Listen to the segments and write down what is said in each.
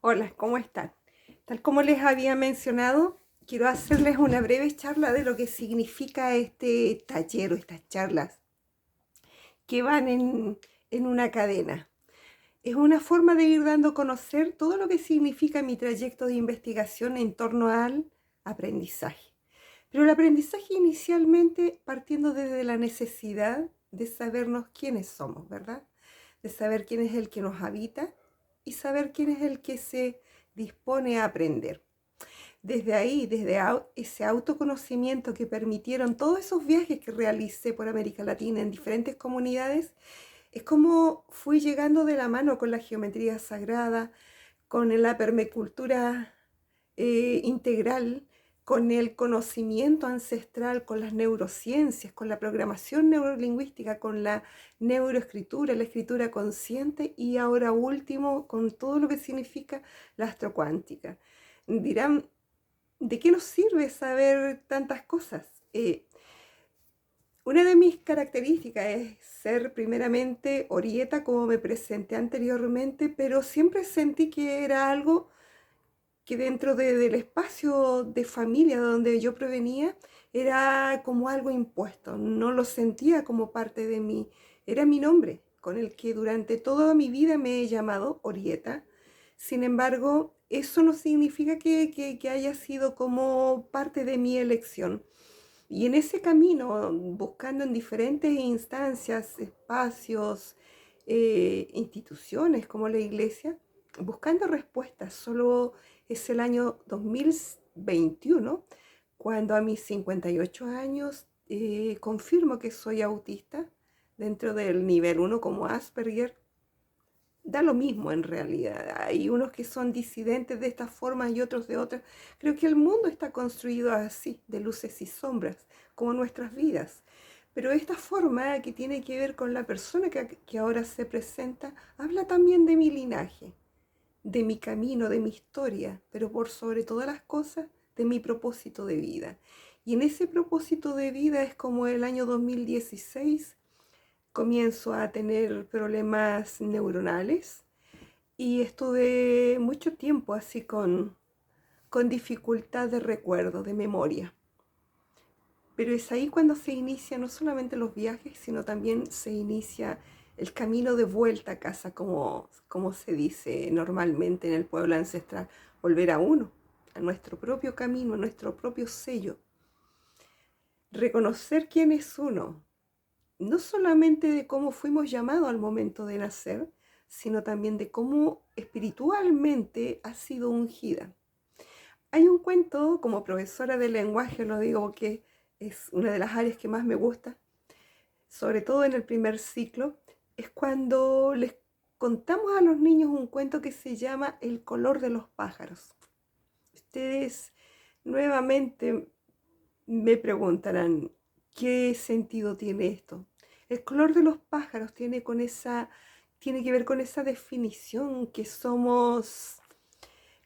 Hola, ¿cómo están? Tal como les había mencionado, quiero hacerles una breve charla de lo que significa este taller o estas charlas que van en una cadena. Es una forma de ir dando a conocer todo lo que significa mi trayecto de investigación en torno al aprendizaje. Pero el aprendizaje inicialmente partiendo desde la necesidad de sabernos quiénes somos, ¿verdad? De saber quién es el que nos habita y saber quién es el que se dispone a aprender. Desde ahí, desde ese autoconocimiento que permitieron todos esos viajes que realicé por América Latina en diferentes comunidades, es como fui llegando de la mano con la geometría sagrada, con la permacultura integral, con el conocimiento ancestral, con las neurociencias, con la programación neurolingüística, con la neuroescritura, la escritura consciente y ahora último con todo lo que significa la astrocuántica. Dirán, ¿de qué nos sirve saber tantas cosas? Una de mis características es ser primeramente orieta, como me presenté anteriormente, pero siempre sentí que era algo que del espacio de familia de donde yo provenía era como algo impuesto, no lo sentía como parte de mí, era mi nombre con el que durante toda mi vida me he llamado Orieta. Sin embargo, eso no significa que haya sido como parte de mi elección. Y en ese camino, buscando en diferentes instancias, espacios, instituciones como la iglesia, buscando respuestas, solo es el año 2021, cuando a mis 58 años confirmo que soy autista dentro del nivel 1 como Asperger. Da lo mismo en realidad. Hay unos que son disidentes de esta forma y otros de otras. Creo que el mundo está construido así, de luces y sombras, como nuestras vidas. Pero esta forma que tiene que ver con la persona que ahora se presenta, habla también de mi linaje, de mi camino, de mi historia, pero por sobre todas las cosas, de mi propósito de vida. Y en ese propósito de vida es como el año 2016 comienzo a tener problemas neuronales y estuve mucho tiempo así con dificultad de recuerdo, de memoria. Pero es ahí cuando se inicia no solamente los viajes, sino también se inicia el camino de vuelta a casa, como se dice normalmente en el pueblo ancestral, volver a uno, a nuestro propio camino, a nuestro propio sello. Reconocer quién es uno, no solamente de cómo fuimos llamados al momento de nacer, sino también de cómo espiritualmente ha sido ungida. Hay un cuento, como profesora de lenguaje lo digo, que es una de las áreas que más me gusta, sobre todo en el primer ciclo, es cuando les contamos a los niños un cuento que se llama El color de los pájaros. Ustedes nuevamente me preguntarán, ¿qué sentido tiene esto? El color de los pájaros tiene que ver con esa definición que somos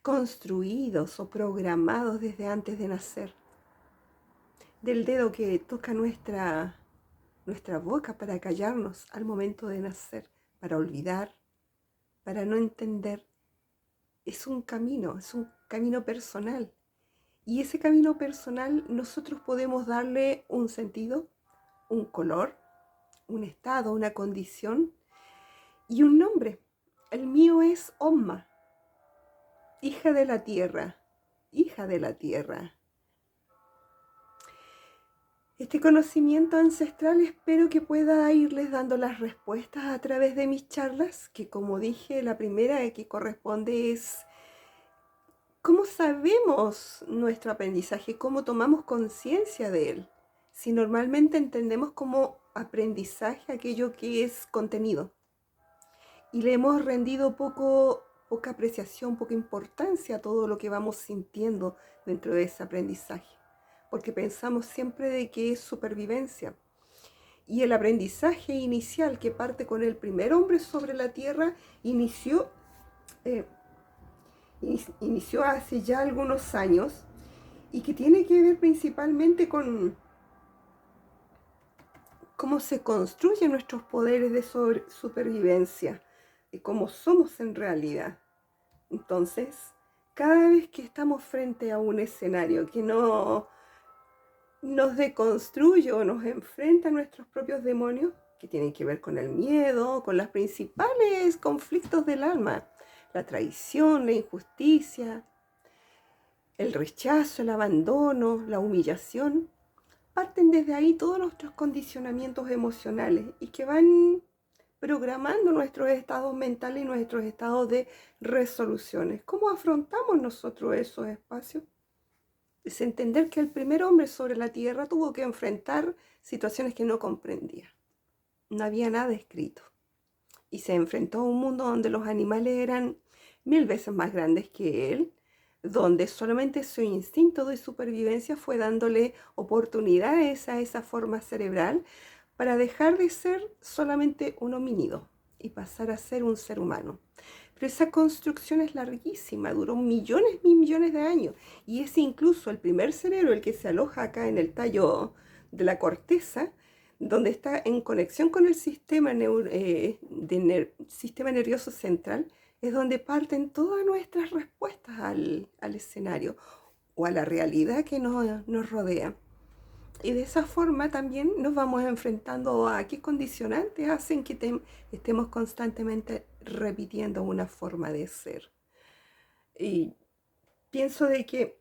construidos o programados desde antes de nacer. Del dedo que toca nuestra boca para callarnos al momento de nacer, para olvidar, para no entender. Es un camino personal. Y ese camino personal nosotros podemos darle un sentido, un color, un estado, una condición y un nombre. El mío es Omma, hija de la tierra, hija de la tierra. Este conocimiento ancestral espero que pueda irles dando las respuestas a través de mis charlas, que como dije, la primera que corresponde es cómo sabemos nuestro aprendizaje, cómo tomamos conciencia de él. Si normalmente entendemos como aprendizaje aquello que es contenido y le hemos rendido poca apreciación, poca importancia a todo lo que vamos sintiendo dentro de ese aprendizaje, porque pensamos siempre de que es supervivencia. Y el aprendizaje inicial que parte con el primer hombre sobre la tierra inició, eh, inició hace ya algunos años y que tiene que ver principalmente con cómo se construyen nuestros poderes de supervivencia, de cómo somos en realidad. Entonces, cada vez que estamos frente a un escenario que no nos deconstruye o nos enfrenta a nuestros propios demonios, que tienen que ver con el miedo, con los principales conflictos del alma, la traición, la injusticia, el rechazo, el abandono, la humillación, parten desde ahí todos nuestros condicionamientos emocionales y que van programando nuestros estados mentales y nuestros estados de resoluciones. ¿Cómo afrontamos nosotros esos espacios? Es entender que el primer hombre sobre la tierra tuvo que enfrentar situaciones que no comprendía. No había nada escrito. Y se enfrentó a un mundo donde los animales eran 1000 veces más grandes que él, donde solamente su instinto de supervivencia fue dándole oportunidades a esa forma cerebral para dejar de ser solamente un homínido y pasar a ser un ser humano. Pero esa construcción es larguísima, duró millones y millones de años. Y es incluso el primer cerebro el que se aloja acá en el tallo de la corteza, donde está en conexión con el sistema nervioso central, es donde parten todas nuestras respuestas al escenario o a la realidad que nos rodea. Y de esa forma también nos vamos enfrentando a qué condicionantes hacen que estemos constantemente repitiendo una forma de ser. Y pienso de que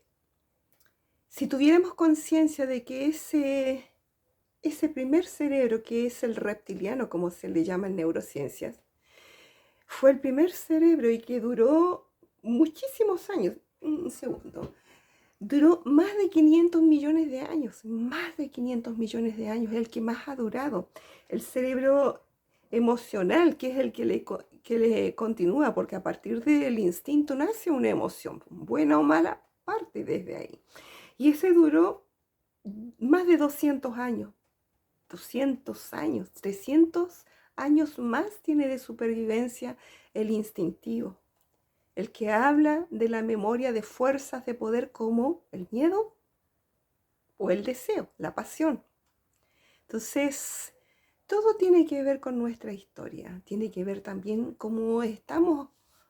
si tuviéramos conciencia de que ese primer cerebro, que es el reptiliano, como se le llama en neurociencias, fue el primer cerebro y que duró muchísimos años. Un segundo. Duró más de 500 millones de años, más de 500 millones de años, el que más ha durado. El cerebro emocional, que es el que le continúa, porque a partir del instinto nace una emoción, buena o mala, parte desde ahí. Y ese duró más de 200 años, 200 años, 300 años más tiene de supervivencia el instintivo, el que habla de la memoria de fuerzas de poder como el miedo o el deseo, la pasión. Entonces, todo tiene que ver con nuestra historia, tiene que ver también cómo estamos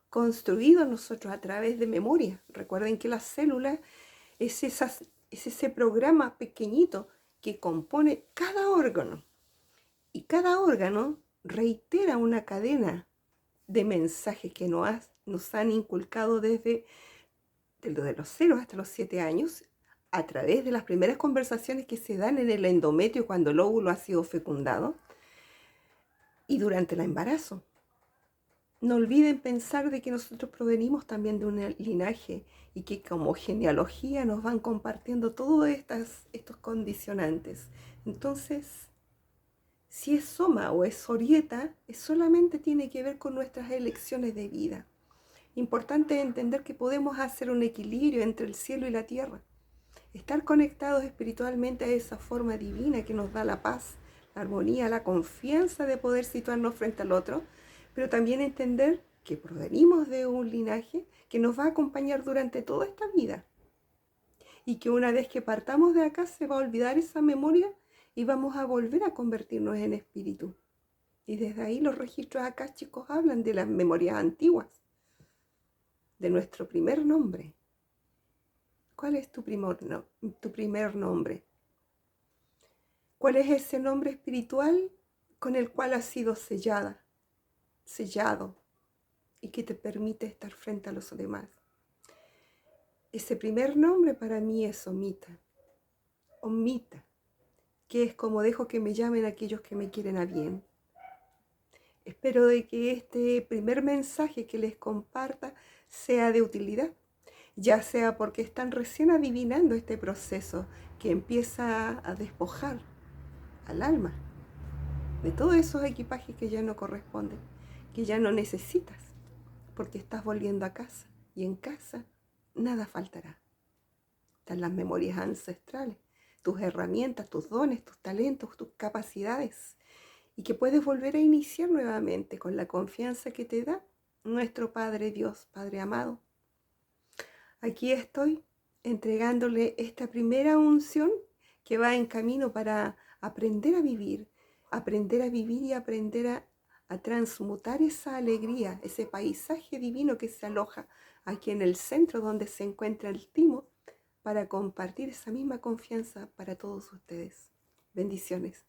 construidos nosotros a través de memoria. Recuerden que la célula es ese programa pequeñito que compone cada órgano y cada órgano reitera una cadena de mensajes que nos han inculcado desde de los 0 hasta los 7 años, a través de las primeras conversaciones que se dan en el endometrio cuando el óvulo ha sido fecundado y durante el embarazo. No olviden pensar de que nosotros provenimos también de un linaje y que como genealogía nos van compartiendo todos estos condicionantes. Entonces, si es soma o es orieta, solamente tiene que ver con nuestras elecciones de vida. Importante entender que podemos hacer un equilibrio entre el cielo y la tierra. Estar conectados espiritualmente a esa forma divina que nos da la paz, la armonía, la confianza de poder situarnos frente al otro, pero también entender que provenimos de un linaje que nos va a acompañar durante toda esta vida y que una vez que partamos de acá se va a olvidar esa memoria y vamos a volver a convertirnos en espíritu. Y desde ahí los registros acá, chicos, hablan de las memorias antiguas, de nuestro primer nombre. ¿Cuál es tu primer nombre? ¿Cuál es ese nombre espiritual con el cual has sido sellado y que te permite estar frente a los demás? Ese primer nombre para mí es Omita, que es como dejo que me llamen aquellos que me quieren a bien. Espero de que este primer mensaje que les comparta sea de utilidad, ya sea porque están recién adivinando este proceso que empieza a despojar al alma de todos esos equipajes que ya no corresponden, que ya no necesitas, porque estás volviendo a casa y en casa nada faltará. Están las memorias ancestrales, tus herramientas, tus dones, tus talentos, tus capacidades, y que puedes volver a iniciar nuevamente con la confianza que te da nuestro Padre Dios, Padre amado. Aquí estoy entregándole esta primera unción que va en camino para aprender a vivir y aprender a transmutar esa alegría, ese paisaje divino que se aloja aquí en el centro donde se encuentra el timo, para compartir esa misma confianza para todos ustedes. Bendiciones.